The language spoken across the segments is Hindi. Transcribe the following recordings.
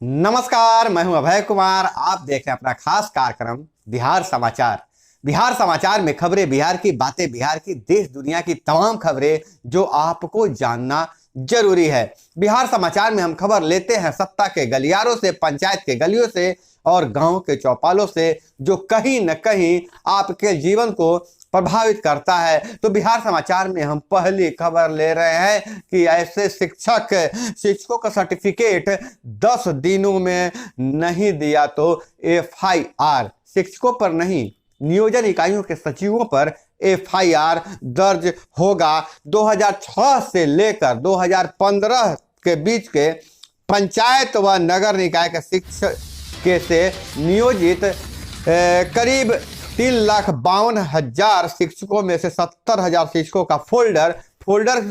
नमस्कार, मैं हूं अभय कुमार। आप देख रहे हैं अपना खास कार्यक्रम बिहार समाचार। बिहार समाचार में खबरें बिहार की, बातें बिहार की, देश दुनिया की तमाम खबरें जो आपको जानना जरूरी है। बिहार समाचार में हम खबर लेते हैं सत्ता के गलियारों से, पंचायत के गलियों से और गांव के चौपालों से, जो कहीं न कहीं आपके जीवन को प्रभावित करता है। तो बिहार समाचार में हम पहली खबर ले रहे हैं कि ऐसे शिक्षकों का सर्टिफिकेट 10 दिनों में नहीं दिया तो एफआईआर। शिक्षकों पर नहीं, नियोजन इकाइयों के सचिवों पर एफआईआर दर्ज होगा। 2006 से लेकर 2015 के बीच के पंचायत व नगर निकाय के शिक्षक के से नियोजित करीब 3,52,000 शिक्षकों में से 70,000 शिक्षकों का फोल्डर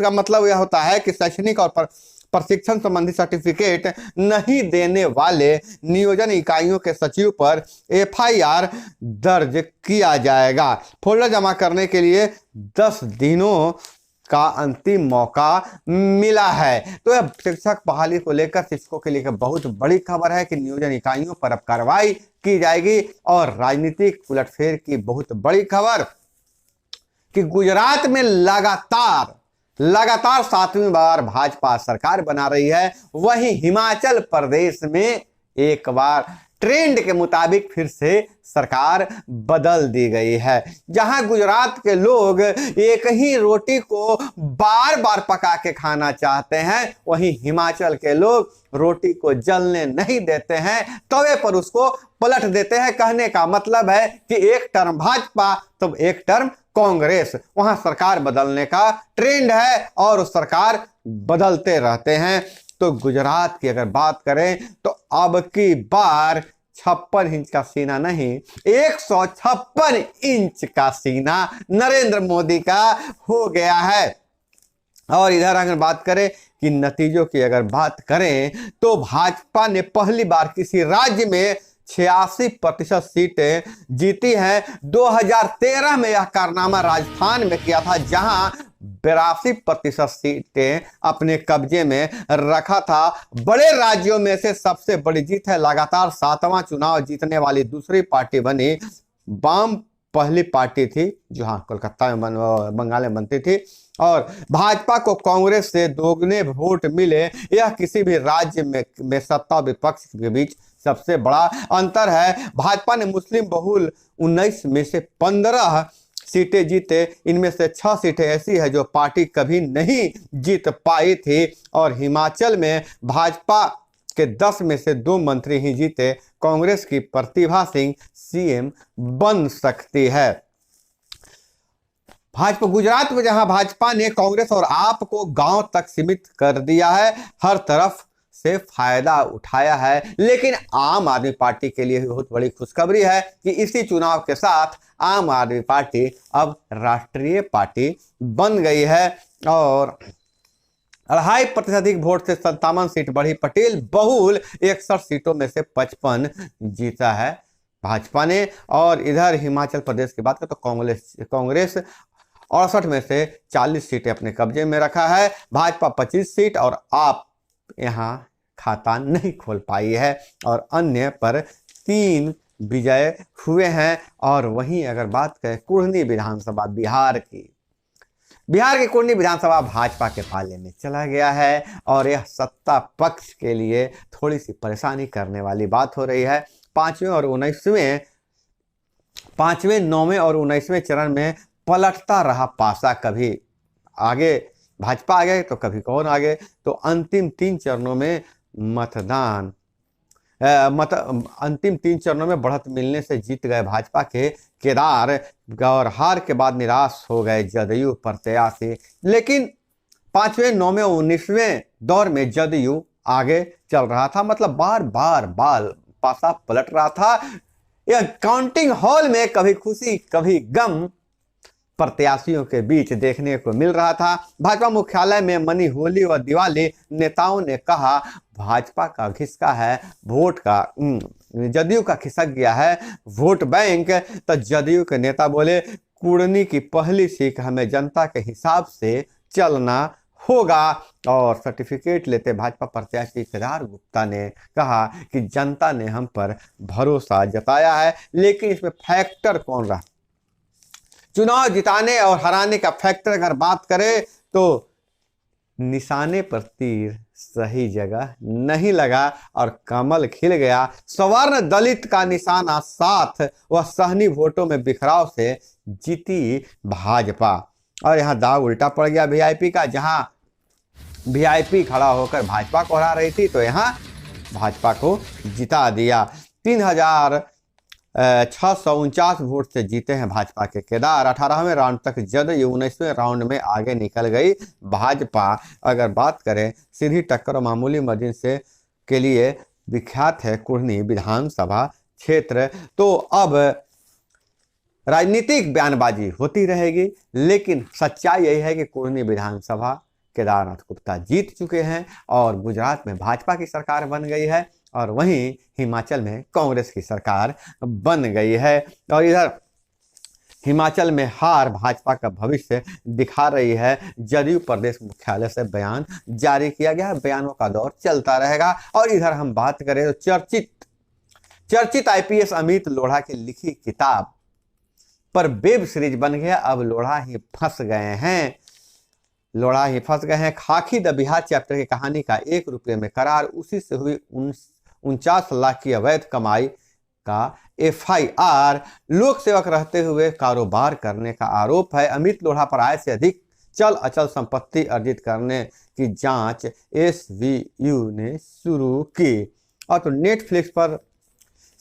का मतलब यह होता है कि शैक्षणिक और प्रशिक्षण संबंधी सर्टिफिकेट नहीं देने वाले नियोजन इकाइयों के सचिव पर एफआईआर दर्ज किया जाएगा। फोल्डर जमा करने के लिए 10 दिनों का अंतिम मौका मिला है। तो यह शिक्षक बहाली को लेकर शिक्षकों के लिए बहुत बड़ी खबर है कि नियोजन इकाइयों पर अब कार्रवाई की जाएगी। और राजनीतिक उलटफेर की बहुत बड़ी खबर कि गुजरात में लगातार 7वीं बार भाजपा सरकार बना रही है। वहीं हिमाचल प्रदेश में एक बार ट्रेंड के मुताबिक फिर से सरकार बदल दी गई है। जहां गुजरात के लोग एक ही रोटी को बार बार पका के खाना चाहते हैं, वहीं हिमाचल के लोग रोटी को जलने नहीं देते हैं, तवे पर उसको पलट देते हैं। कहने का मतलब है कि एक टर्म भाजपा तो एक टर्म कांग्रेस। वहां सरकार बदलने का ट्रेंड है और सरकार बदलते रहते हैं। तो गुजरात की अगर बात करें तो अब की बार 56 इंच का सीना नहीं, 156 इंच का सीना नरेंद्र मोदी का हो गया है। और इधर अगर बात करें कि नतीजों की अगर बात करें तो भाजपा ने पहली बार किसी राज्य में 86% सीटें जीती हैं। 2013 में यह कारनामा राजस्थान में किया था, जहां 82% सीटें अपने कब्जे में रखा था। बड़े राज्यों में से सबसे बड़ी जीत है। लगातार 7वां चुनाव जीतने वाली दूसरी पार्टी बनी। वाम पहली पार्टी थी जो कोलकाता में बंगाल में बनती थी। और भाजपा को कांग्रेस से दोगुने वोट मिले। यह किसी भी राज्य में सत्ता विपक्ष के बीच सबसे बड़ा अंतर है। भाजपा ने मुस्लिम बहुल 19 में से 15 सीटें जीते। इनमें से 6 सीटें ऐसी है जो पार्टी कभी नहीं जीत पाई थी। और हिमाचल में भाजपा के 10 में से 2 मंत्री ही जीते। कांग्रेस की प्रतिभा सिंह सीएम बन सकती है। भाजपा गुजरात में जहां भाजपा ने कांग्रेस और आप को गांव तक सीमित कर दिया है, हर तरफ से फायदा उठाया है। लेकिन आम आदमी पार्टी के लिए बहुत बड़ी खुशखबरी है कि इसी चुनाव के साथ आम आदमी पार्टी अब राष्ट्रीय पार्टी बन गई है और 2.5% अधिक वोट से 57 सीट बढ़ी। पटेल बहुल 61 सीटों में से 55 जीता है भाजपा ने। और इधर हिमाचल प्रदेश की बात करें तो कांग्रेस 68 में से 40 सीटें अपने कब्जे में रखा है। भाजपा 25 सीट और आप यहां खाता नहीं खोल पाई है और अन्य पर 3 विजय हुए हैं। और वहीं अगर बात करें कुढ़नी विधानसभा बिहार की कुढ़नी विधानसभा भाजपा के पाले में चला गया है और यह सत्ता पक्ष के लिए थोड़ी सी परेशानी करने वाली बात हो रही है। 5वें, 9वें और 19वें चरण में पलटता रहा पासा। कभी आगे भाजपा आ गए तो कभी कौन आ गए। तो अंतिम 3 चरणों में अंतिम 3 चरणों में बढ़त मिलने से जीत गए भाजपा के केदार और हार के बाद निराश हो गए जदयू प्रत्याशी। लेकिन 5वें, 9वें और 19वें दौर में जदयू आगे चल रहा था। मतलब बार पासा पलट रहा था। यह काउंटिंग हॉल में कभी खुशी कभी गम प्रत्याशियों के बीच देखने को मिल रहा था। भाजपा मुख्यालय में मनी होली व दिवाली नेताओं ने कहा भाजपा का खिसका है वोट का, जदयू का खिसक गया है वोट बैंक। तो जदयू के नेता बोले कुढ़नी की पहली सीख हमें जनता के हिसाब से चलना होगा। और सर्टिफिकेट लेते भाजपा प्रत्याशी केदार गुप्ता ने कहा कि जनता ने हम पर भरोसा जताया है, लेकिन इसमें फैक्टर कौन रहा? चुनाव जिताने और हराने का फैक्टर अगर बात करें तो निशाने पर तीर सही जगह नहीं लगा और कमल खिल गया। सवर्ण दलित का निशाना साथ व सहनी वोटों में बिखराव से जीती भाजपा। और यहाँ दाव उल्टा पड़ गया वीआईपी का। जहां वीआईपी खड़ा होकर भाजपा को हरा रही थी, तो यहाँ भाजपा को जिता दिया। 3649 वोट से जीते हैं भाजपा के केदार। 18वें राउंड तक जदयू 19वें राउंड में आगे निकल गई भाजपा। अगर बात करें सीधी टक्कर और मामूली मार्जिन से के लिए विख्यात है कुढ़नी विधानसभा क्षेत्र। तो अब राजनीतिक बयानबाजी होती रहेगी, लेकिन सच्चाई यही है कि कुढ़नी विधानसभा केदारनाथ गुप्ता जीत चुके हैं और गुजरात में भाजपा की सरकार बन गई है और वहीं हिमाचल में कांग्रेस की सरकार बन गई है। और इधर हिमाचल में हार भाजपा का भविष्य दिखा रही है। जदयू प्रदेश मुख्यालय से बयान जारी किया गया है, बयानों का दौर चलता रहेगा। और इधर हम बात करें तो चर्चित आईपीएस अमित लोढ़ा की लिखी किताब पर वेब सीरीज बन गया। अब लोढ़ा ही फंस गए हैं। खाकी द बिहार चैप्टर की कहानी का 1 रुपये में करार, उसी से हुई 49 लाख की अवैध कमाई का एफआईआर। लोक सेवक रहते हुए कारोबार करने का आरोप है। अमित लोढ़ा पर आय से अधिक चल अचल संपत्ति अर्जित करने की जांच एसवीयू ने शुरू की। और तो नेटफ्लिक्स पर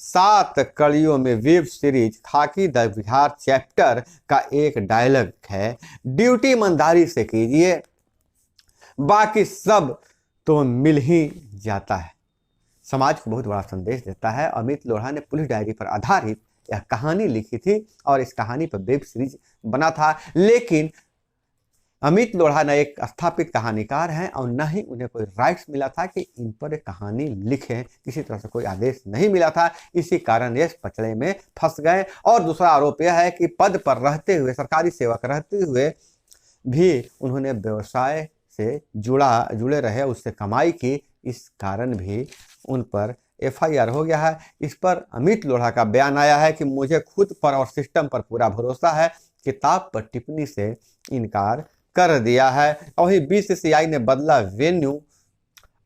7 कड़ियों में वेब सीरीज खाकी द बिहार चैप्टर का एक डायलॉग है, ड्यूटी ईमानदारी से कीजिए, बाकी सब तो मिल ही जाता है। समाज को बहुत बड़ा संदेश देता है। अमित लोढ़ा ने पुलिस डायरी पर आधारित यह कहानी लिखी थी और इस कहानी पर वेब सीरीज बना था, लेकिन अमित लोढ़ा न एक स्थापित कहानीकार हैं और न ही उन्हें कोई राइट्स मिला था कि इन पर एक कहानी लिखें। किसी तरह से कोई आदेश नहीं मिला था, इसी कारण ये पचड़े में फंस गए। और दूसरा आरोप यह है कि पद पर रहते हुए, सरकारी सेवक रहते हुए भी उन्होंने व्यवसाय से जुड़े रहे, उससे कमाई की, इस कारण भी उन पर एफआईआर हो गया है। इस पर अमित लोढ़ा का बयान आया है कि मुझे खुद पर और सिस्टम पर पूरा भरोसा है, किताब पर टिप्पणी से इनकार कर दिया है। और वहीं बीसीसीआई ने बदला वेन्यू,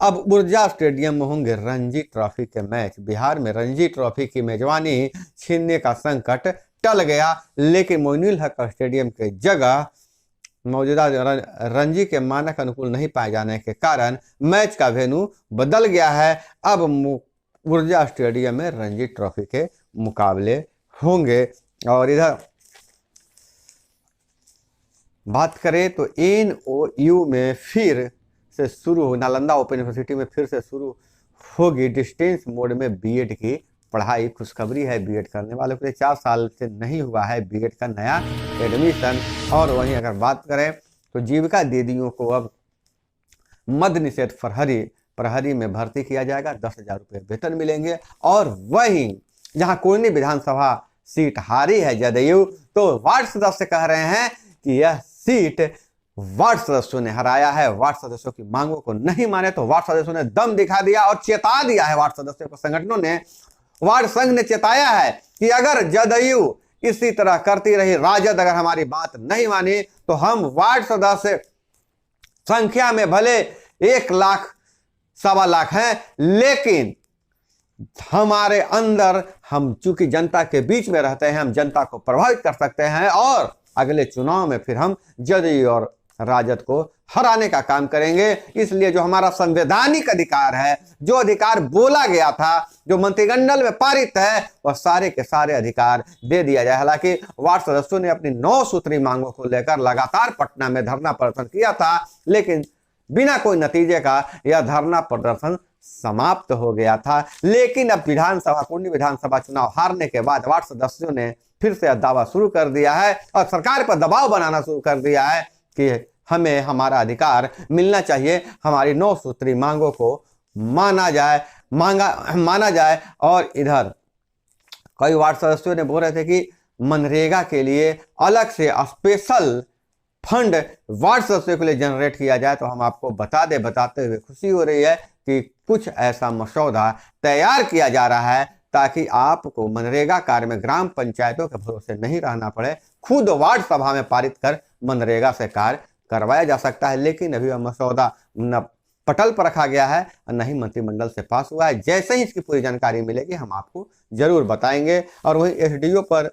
अब ऊर्जा स्टेडियम में होंगे रणजी ट्रॉफी के मैच। बिहार में रणजी ट्रॉफी की मेजबानी छीनने का संकट टल गया, लेकिन मोइनुल हक स्टेडियम के जगह मौजूदा रणजी के मानक अनुकूल नहीं पाए जाने के कारण मैच का वेन्यू बदल गया है। अब ऊर्जा स्टेडियम में रणजी ट्रॉफी के मुकाबले होंगे। और इधर बात करें तो एनओयू में फिर से शुरू, नालंदा ओपन यूनिवर्सिटी में फिर से शुरू होगी डिस्टेंस मोड में बीएड की पढ़ाई। खुशखबरी है बीएड करने वालों के लिए। 4 साल से नहीं हुआ है बीएड का नया एडमिशन। और वहीं अगर बात करें तो जीविका दीदियों को अब मद्य निषेध प्रहरी में भर्ती किया जाएगा। 10,000 रुपये वेतन मिलेंगे। और वहीं जहां कोयनी विधानसभा सीट हारी है जदयू, तो वार्ड सदस्य कह रहे हैं कि यह सीट वार्ड सदस्यों ने हराया है। वार्ड सदस्यों की मांगों को नहीं माने तो वार्ड सदस्यों ने दम दिखा दिया और चेता दिया है। वार्ड सदस्यों को संगठनों ने, वार्ड संघ ने चेताया है कि अगर जदयू इसी तरह करती रही, राजद अगर हमारी बात नहीं मानी, तो हम वार्ड सदस्य संख्या में भले 1 लाख सवा लाख हैं, लेकिन हमारे अंदर, हम चूंकि जनता के बीच में रहते हैं, हम जनता को प्रभावित कर सकते हैं और अगले चुनाव में फिर हम जदयू और राजद को हराने का काम करेंगे। इसलिए जो हमारा संवैधानिक अधिकार है, जो अधिकार बोला गया था, जो मंत्रिमंडल में पारित है, वह सारे के सारे अधिकार दे दिया जाए। हालांकि वार्ड सदस्यों ने अपनी 9 सूत्री मांगों को लेकर लगातार पटना में धरना प्रदर्शन किया था, लेकिन बिना कोई नतीजे का यह धरना प्रदर्शन समाप्त हो गया था। लेकिन अब कुंडी विधानसभा चुनाव हारने के बाद वार्ड सदस्यों ने फिर से दावा शुरू कर दिया है और सरकार पर दबाव बनाना शुरू कर दिया है कि हमें हमारा अधिकार मिलना चाहिए, हमारी 9 सूत्री मांगों को माना जाए। और इधर कई वार्ड सदस्यों ने बोल रहे थे कि मनरेगा के लिए अलग से स्पेशल फंड व्हाट्सएप से के लिए जनरेट किया जाए, तो हम आपको बताते हुए खुशी हो रही है कि कुछ ऐसा मसौदा तैयार किया जा रहा है ताकि आपको मनरेगा कार्य में ग्राम पंचायतों के भरोसे नहीं रहना पड़े, खुद वार्ड सभा में पारित कर मनरेगा से कार्य करवाया जा सकता है। लेकिन अभी वह मसौदा न पटल पर रखा गया है और न ही मंत्रिमंडल से पास हुआ है। जैसे ही इसकी पूरी जानकारी मिलेगी हम आपको जरूर बताएंगे। और वहीं एसडीओ पर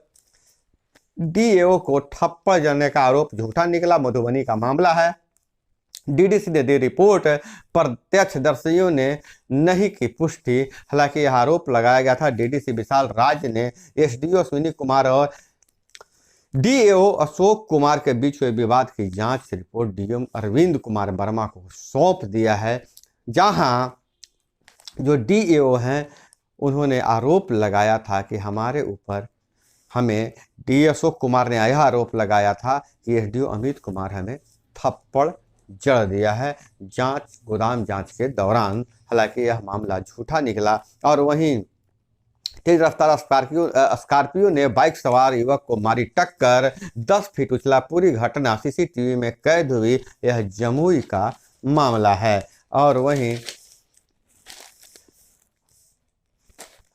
डीएओ को थप्पड़ जड़ने का आरोप झूठा निकला, मधुबनी का मामला है। डीडीसी ने दी रिपोर्ट, प्रत्यक्षदर्शियों ने नहीं की पुष्टि। हालांकि यह आरोप लगाया गया था डीडीसी विशाल राज ने एसडीओ अश्विनी कुमार और डीएओ अशोक कुमार के बीच हुए विवाद की जांच रिपोर्ट डीएम अरविंद कुमार वर्मा को सौंप दिया है। जहां जो डीएओ हैं उन्होंने आरोप लगाया था कि हमारे ऊपर हमें डी अशोक कुमार ने यह आरोप लगाया था कि एसडीओ अमित कुमार हमें थप्पड़ जड़ दिया है गोदाम जांच के दौरान। हालांकि यह मामला झूठा निकला। और वहीं तेज रफ्तार स्कॉर्पियो ने बाइक सवार युवक को मारी टक्कर, 10 फीट उछला। पूरी घटना सीसीटीवी में कैद हुई। यह जमुई का मामला है। और वहीं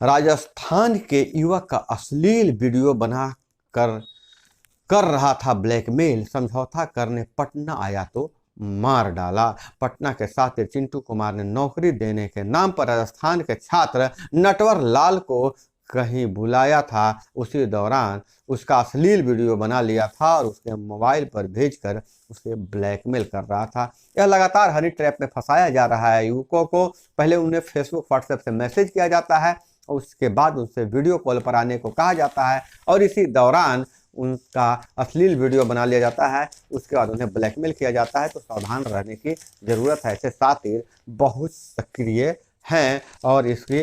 राजस्थान के युवक का अश्लील वीडियो बना कर रहा था ब्लैकमेल, समझौता करने पटना आया तो मार डाला। पटना के साथ चिंटू कुमार ने नौकरी देने के नाम पर राजस्थान के छात्र नटवर लाल को कहीं बुलाया था। उसी दौरान उसका अश्लील वीडियो बना लिया था और उसके मोबाइल पर भेजकर उसे ब्लैकमेल कर रहा था। यह लगातार हनी ट्रैप में फंसाया जा रहा है युवकों को। पहले उन्हें फेसबुक व्हाट्सएप से मैसेज किया जाता है और उसके बाद उनसे वीडियो कॉल पर आने को कहा जाता है और इसी दौरान उनका अश्लील वीडियो बना लिया जाता है। उसके बाद उन्हें ब्लैकमेल किया जाता है। तो सावधान रहने की ज़रूरत है। ऐसे साथी बहुत सक्रिय हैं और इसकी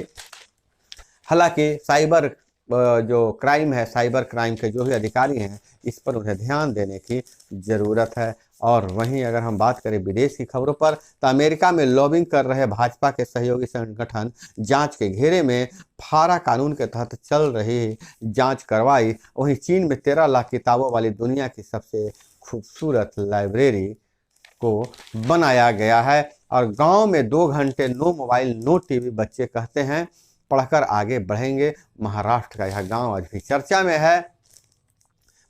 हालांकि साइबर जो क्राइम है, साइबर क्राइम के जो भी अधिकारी हैं इस पर उन्हें ध्यान देने की ज़रूरत है। और वहीं अगर हम बात करें विदेश की खबरों पर, तो अमेरिका में लॉबिंग कर रहे भाजपा के सहयोगी संगठन जांच के घेरे में फारा कानून के तहत चल रही जांच करवाई। वहीं चीन में 13 लाख किताबों वाली दुनिया की सबसे खूबसूरत लाइब्रेरी को बनाया गया है। और गांव में 2 घंटे नो मोबाइल नो टीवी, बच्चे कहते हैं पढ़कर आगे बढ़ेंगे। महाराष्ट्र का यह गांव आज भी चर्चा में है।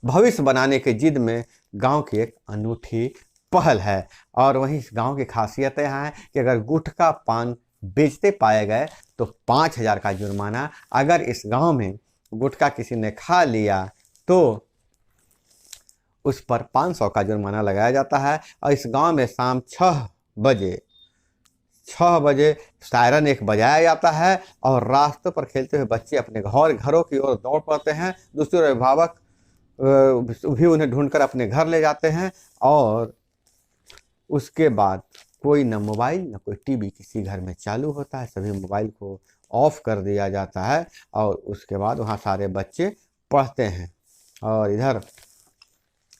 भविष्य बनाने के जिद में गांव की एक अनूठी पहल है। और वहीं इस गांव की खासियत यह है कि अगर गुटखा पान बेचते पाए गए तो 5,000 का जुर्माना। अगर इस गांव में गुटखा किसी ने खा लिया तो उस पर 500 का जुर्माना लगाया जाता है। और इस गांव में शाम 6 बजे सायरन एक बजाया जाता है और रास्तों पर खेलते हुए बच्चे अपने घरों की ओर दौड़ पड़ते हैं। दूसरे अभिभावक भी उन्हें ढूंढकर अपने घर ले जाते हैं। और उसके बाद कोई न मोबाइल न कोई टीवी किसी घर में चालू होता है। सभी मोबाइल को ऑफ कर दिया जाता है और उसके बाद वहाँ सारे बच्चे पढ़ते हैं। और इधर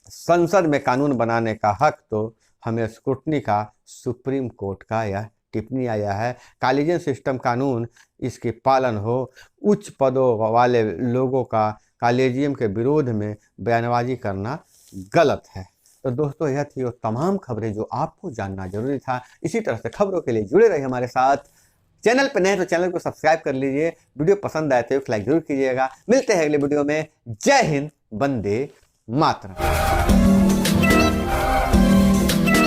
संसद में कानून बनाने का हक तो हमें स्क्रूटनी का सुप्रीम कोर्ट का यह टिप्पणी आया है। कॉलेजियन सिस्टम कानून इसके पालन हो। उच्च पदों वाले लोगों का कॉलेजियम के विरोध में बयानबाजी करना गलत है। तो दोस्तों यह थी वो तमाम खबरें जो आपको जानना जरूरी था। इसी तरह से खबरों के लिए जुड़े रहिए हमारे साथ। चैनल पर नए तो चैनल को सब्सक्राइब कर लीजिए। वीडियो पसंद आए तो एक लाइक जरूर कीजिएगा। मिलते हैं अगले वीडियो में। जय हिंद, वंदे मातरम।